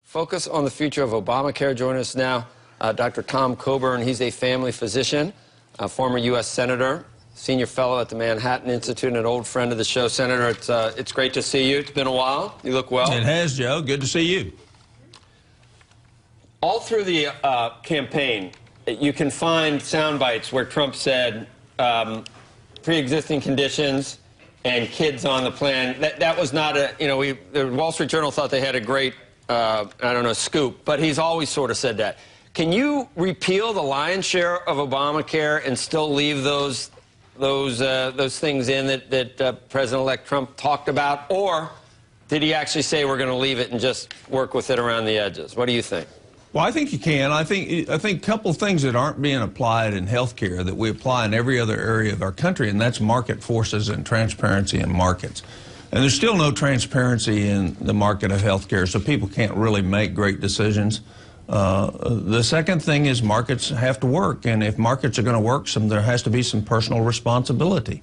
Focus on the future of Obamacare. Joining us now, Dr. Tom Coburn. He's a family physician, a former U.S. Senator, senior fellow at the Manhattan Institute, and an old friend of the show. Senator, it's great to see you. It's been a while. You look well. It has, Joe. Good to see you. All through the campaign, you can find sound bites where Trump said pre-existing conditions and kids on the plan. That was not a, the Wall Street Journal thought they had a great, I don't know, scoop, but he's always sort of said that. Can you repeal the lion's share of Obamacare and still leave those things in that President-elect Trump talked about? Or did he actually say we're going to leave it and just work with it around the edges? What do you think? Well, I think you can. I think a couple of things that aren't being applied in healthcare that we apply in every other area of our country, and that's market forces and transparency in markets. And there's still no transparency in the market of healthcare, so people can't really make great decisions. The second thing is markets have to work, and if markets are going to work, there has to be some personal responsibility.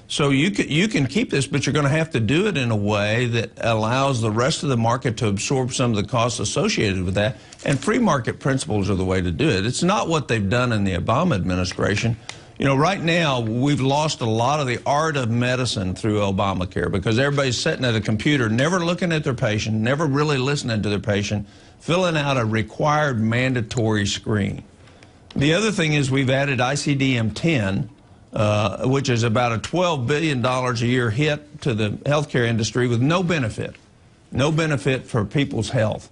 So you can keep this, but you're going to have to do it in a way that allows the rest of the market to absorb some of the costs associated with that, and free market principles are the way to do it. It's not what they've done in the Obama administration. You know, right now, we've lost a lot of the art of medicine through Obamacare because everybody's sitting at a computer, never looking at their patient, never really listening to their patient, filling out a required mandatory screen. The other thing is we've added ICD-10, which is about a $12 billion a year hit to the healthcare industry with no benefit for people's health.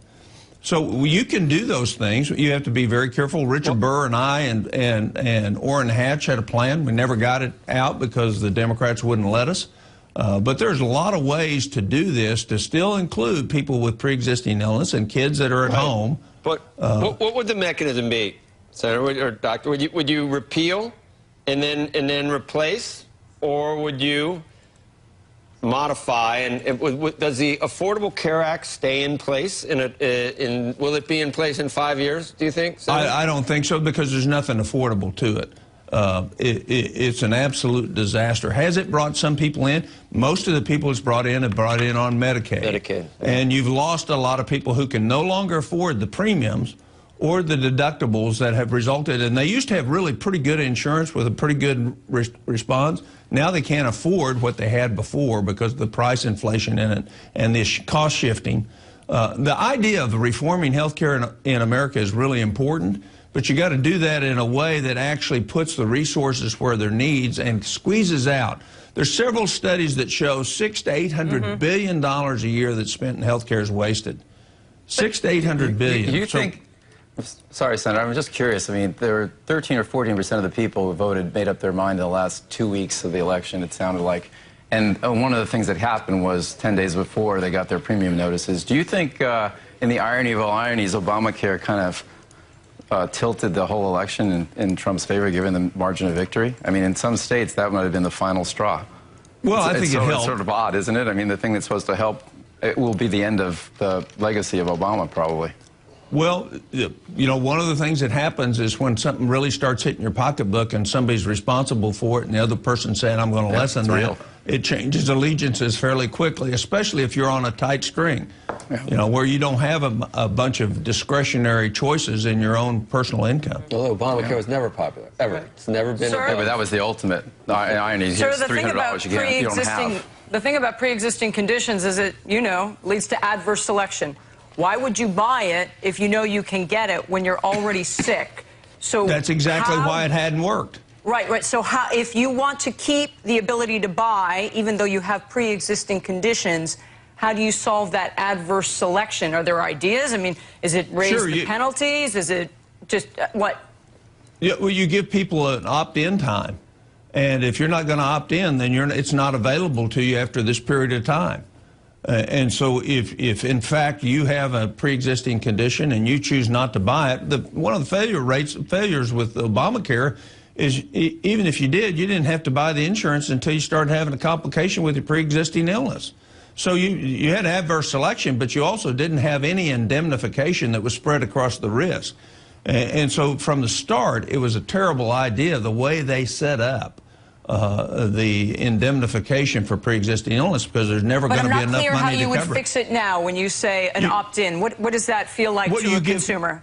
So you can do those things. You have to be very careful. Richard Burr and I and Orrin Hatch had a plan. We never got it out because the Democrats wouldn't let us. But there's a lot of ways to do this to still include people with pre-existing illness and kids that are at home. But what would the mechanism be, Senator or Doctor? Would you repeal and then replace, or would you modify? And does the Affordable Care Act stay in place? Will it be in place in 5 years, do you think, Senator? I don't think so, because there's nothing affordable to it. It's an absolute disaster. Has it brought some people in? Most of the people it's brought in have brought in on Medicaid. Medicaid. And you've lost a lot of people who can no longer afford the premiums or the deductibles that have resulted. And they used to have really pretty good insurance with a pretty good response. Now they can't afford what they had before because of the price inflation in it and the cost shifting. The idea of reforming health care in America is really important, but you got to do that in a way that actually puts the resources where they're needs and squeezes out. There's several studies that show $600 to $800 billion a year that's spent in health care is wasted. $600 to $800 billion. You think? Sorry, Senator, I'm just curious. I mean, there were 13 or 14% of the people who voted made up their mind in the last 2 weeks of the election, it sounded like. And one of the things that happened was 10 days before they got their premium notices. Do you think, in the irony of all ironies, Obamacare kind of tilted the whole election in Trump's favor, given the margin of victory? I mean, in some states, that might have been the final straw. Well, I think it helped. It's sort of odd, isn't it? I mean, the thing that's supposed to help, it will be the end of the legacy of Obama, probably. Well, you know, one of the things that happens is when something really starts hitting your pocketbook and somebody's responsible for it and the other person saying, I'm going to lessen that, it changes allegiances fairly quickly, especially if you're on a tight string, you know, where you don't have a bunch of discretionary choices in your own personal income. Well, Obamacare was never popular, ever. It's never been. Yeah, but that was the ultimate irony. Here's $300 you don't have. The thing about pre-existing conditions is it, leads to adverse selection. Why would you buy it if you know you can get it when you're already sick? So that's exactly why it hadn't worked. Right. So if you want to keep the ability to buy, even though you have pre-existing conditions, how do you solve that adverse selection? Are there ideas? I mean, is it raise the penalties? Is it just what? Yeah, well, you give people an opt-in time. And if you're not going to opt in, then it's not available to you after this period of time. And so if in fact you have a pre-existing condition and you choose not to buy it, one of the failures with Obamacare is even if you didn't have to buy the insurance until you started having a complication with your pre-existing illness. So you had adverse selection, but you also didn't have any indemnification that was spread across the risk. And so from the start, it was a terrible idea, the way they set up the indemnification for pre-existing illness because there's never going to be enough money to cover it. But I'm not clear how you would fix it now when you say an opt-in. What does that feel like to a consumer?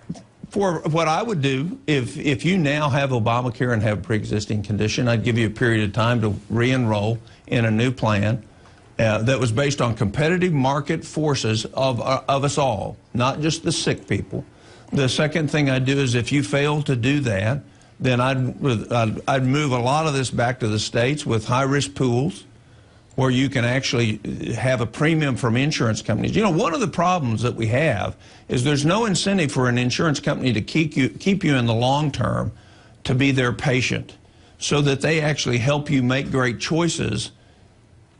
For what I would do, if you now have Obamacare and have a pre-existing condition, I'd give you a period of time to re-enroll in a new plan that was based on competitive market forces of us all, not just the sick people. The second thing I'd do is if you fail to do that, then I'd move a lot of this back to the states with high-risk pools where you can actually have a premium from insurance companies. You know, one of the problems that we have is there's no incentive for an insurance company to keep you in the long term to be their patient so that they actually help you make great choices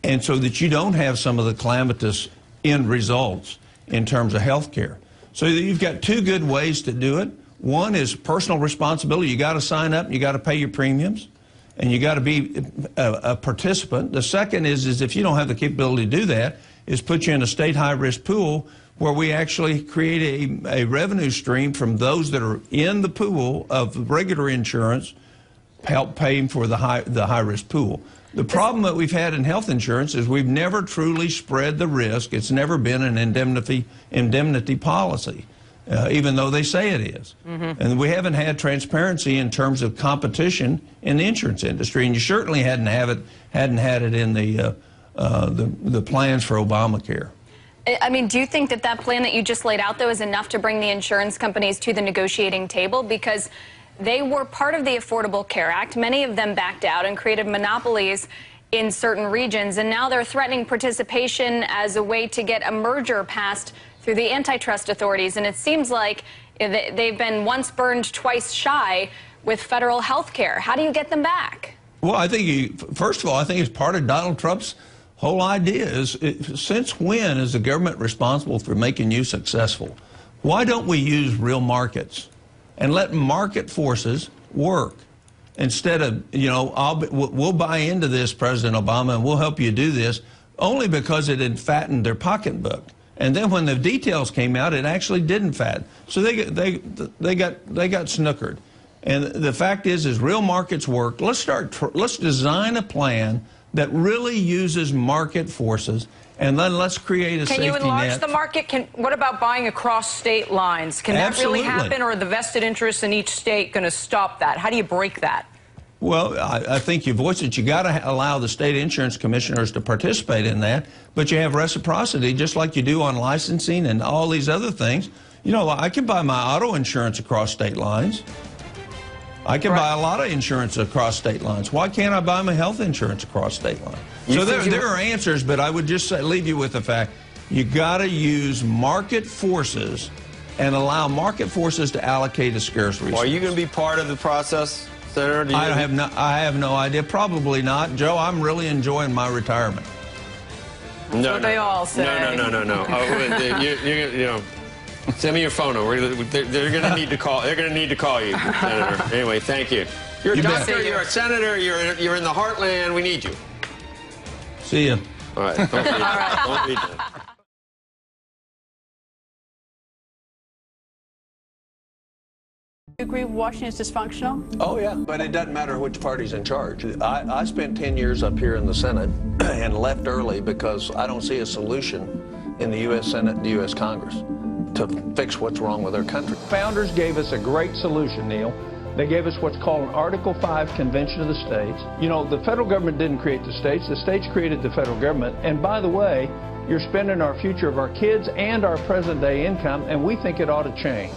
and so that you don't have some of the calamitous end results in terms of health care. So you've got two good ways to do it. One is personal responsibility. You got to sign up and you got to pay your premiums. And you got to be a participant. The second is if you don't have the capability to do that, is put you in a state high-risk pool where we actually create a revenue stream from those that are in the pool of regular insurance, help paying for the high-risk pool. The problem that we've had in health insurance is we've never truly spread the risk. It's never been an indemnity policy. Even though they say it is. And we haven't had transparency in terms of competition in the insurance industry, and you certainly hadn't had it in the plans for Obamacare. I mean, do you think that plan that you just laid out, though, is enough to bring the insurance companies to the negotiating table? Because they were part of the Affordable Care Act. Many of them backed out and created monopolies in certain regions, and now they're threatening participation as a way to get a merger passed through the antitrust authorities, and it seems like they've been once burned, twice shy with federal health care. How do you get them back? Well, I think, first of all, I think it's part of Donald Trump's whole idea is, since when is the government responsible for making you successful? Why don't we use real markets and let market forces work? Instead of, you know, we'll buy into this, President Obama, and we'll help you do this, only because it had fattened their pocketbook. And then when the details came out, it actually didn't fatten. So they got snookered. And the fact is real markets work. Let's design a plan that really uses market forces, and then let's create a safety net. Can you enlarge the market? What about buying across state lines? Can that really happen, or are the vested interests in each state going to stop that? How do you break that? Well, I think you voiced it. You got to allow the state insurance commissioners to participate in that, but you have reciprocity just like you do on licensing and all these other things. You know, I can buy my auto insurance across state lines. I can buy a lot of insurance across state lines. Why can't I buy my health insurance across state lines? So there are answers, but I would just leave you with the fact you got to use market forces and allow market forces to allocate a scarce resource. Well, are you going to be part of the process, Senator? I have no idea. Probably not. Joe, I'm really enjoying my retirement. That's what they all say. No. You know, send me your phone number. They're going to need to call. They're going to need to call you, Senator. Anyway, thank you. You're a doctor. You're a senator. You're in the heartland. We need you. See ya. All right. Don't be done. You agree Washington is dysfunctional? Oh, yeah, but it doesn't matter which party's in charge. I spent 10 years up here in the Senate and left early because I don't see a solution in the U.S. Senate and the U.S. Congress to fix what's wrong with our country. Founders gave us a great solution, Neil. They gave us what's called an Article 5 Convention of the States. You know, the federal government didn't create the states created the federal government. And by the way, you're spending our future of our kids and our present day income, and we think it ought to change.